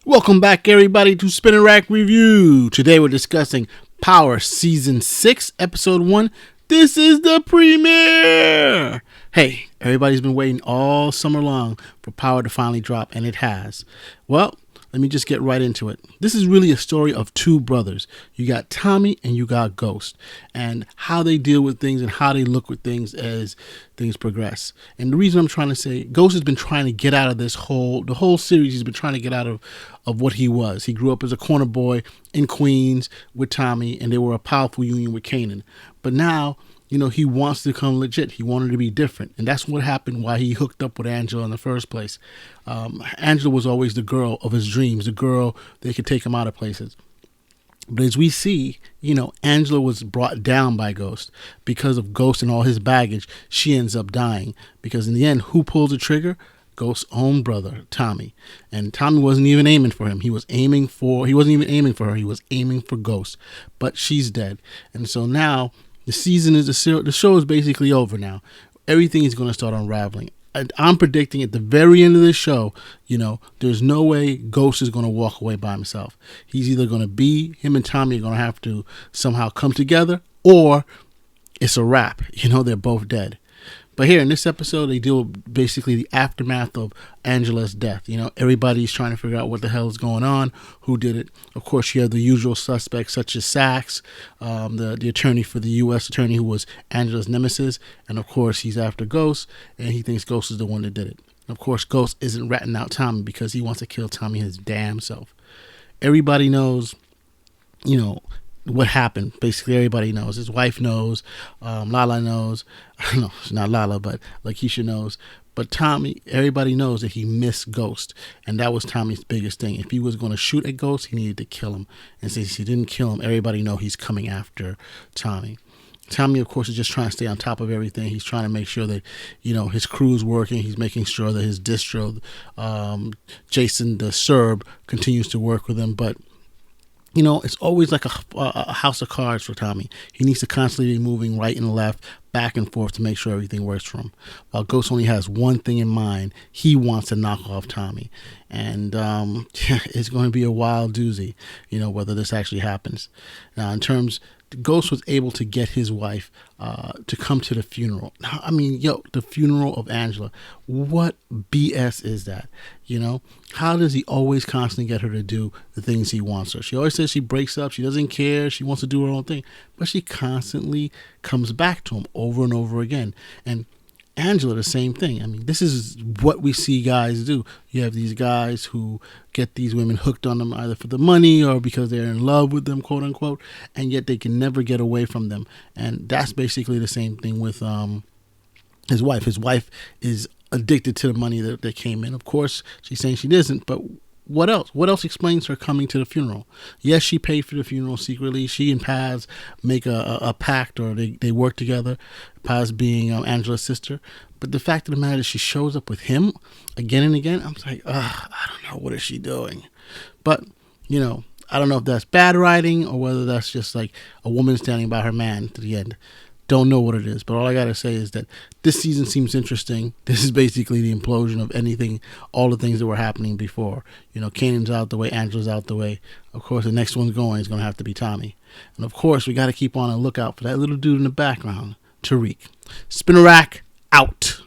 Welcome back, everybody, to Spinning Rack Review. Today we're discussing Power Season 6, Episode 1. This is the premiere! Hey, everybody's been waiting all summer long for Power to finally drop, and it has. Well, let me just get right into it. This is really a story of two brothers. You got Tommy and you got Ghost, and how they deal with things and how they look with things as things progress. And the reason I'm trying to say, Ghost has been trying to get out of the whole series. He's been trying to get out of what he was. He grew up as a corner boy in Queens with Tommy, and they were a powerful union with Kanan. But now, he wants to become legit. He wanted to be different. And that's what happened why he hooked up with Angela in the first place. Angela was always the girl of his dreams, the girl that could take him out of places. But as we see, Angela was brought down by Ghost. Because of Ghost and all his baggage, she ends up dying. Because in the end, who pulls the trigger? Ghost's own brother, Tommy. And Tommy wasn't even aiming for him. He wasn't even aiming for her. He was aiming for Ghost. But she's dead. And so now the show is basically over now. Everything is going to start unraveling. I'm predicting at the very end of the show, there's no way Ghost is going to walk away by himself. He's either going to him and Tommy are going to have to somehow come together, or it's a wrap. They're both dead. But here in this episode, they deal with basically the aftermath of Angela's death. Everybody's trying to figure out what the hell is going on, who did it. Of course, you have the usual suspects such as Sachs, the attorney for the U.S. attorney who was Angela's nemesis. And of course, he's after Ghost, and he thinks Ghost is the one that did it. And of course, Ghost isn't ratting out Tommy because he wants to kill Tommy his damn self. Everybody knows, what happened. Basically, everybody knows. His wife knows. Lala knows. No, it's not Lala, but Lakeisha knows. But Tommy, everybody knows that he missed Ghost. And that was Tommy's biggest thing. If he was going to shoot at Ghost, he needed to kill him. And since he didn't kill him, everybody know he's coming after Tommy. Tommy, of course, is just trying to stay on top of everything. He's trying to make sure that, his crew is working. He's making sure that his distro, Jason the Serb, continues to work with him. But it's always like a house of cards for Tommy. He needs to constantly be moving right and left, back and forth to make sure everything works for him. While Ghost only has one thing in mind. He wants to knock off Tommy. And it's going to be a wild doozy, whether this actually happens. Now, Ghost was able to get his wife to come to the funeral. Now, the funeral of Angela. What BS is that? How does he always constantly get her to do the things he wants her? She always says she breaks up. She doesn't care. She wants to do her own thing. But she constantly comes back to him over and over again. And Angela, the same thing. This is what we see guys do. You have these guys who get these women hooked on them either for the money or because they're in love with them, quote unquote, and yet they can never get away from them. And that's basically the same thing with his wife. His wife is addicted to the money that came in. Of course, she's saying she isn't, but what else? What else explains her coming to the funeral? Yes, she paid for the funeral secretly. She and Paz make a pact, or they work together, Paz being Angela's sister. But the fact of the matter is she shows up with him again and again. I'm like, I don't know. What is she doing? But, I don't know if that's bad writing or whether that's just like a woman standing by her man to the end. Don't know what it is, but all I gotta say is that this season seems interesting. This is basically the implosion of all the things that were happening before. Kanan's out the way, Angela's out the way. Of course, the next one's going is gonna have to be Tommy, and of course, we gotta keep on a lookout for that little dude in the background, Tariq. Spinner Rack out.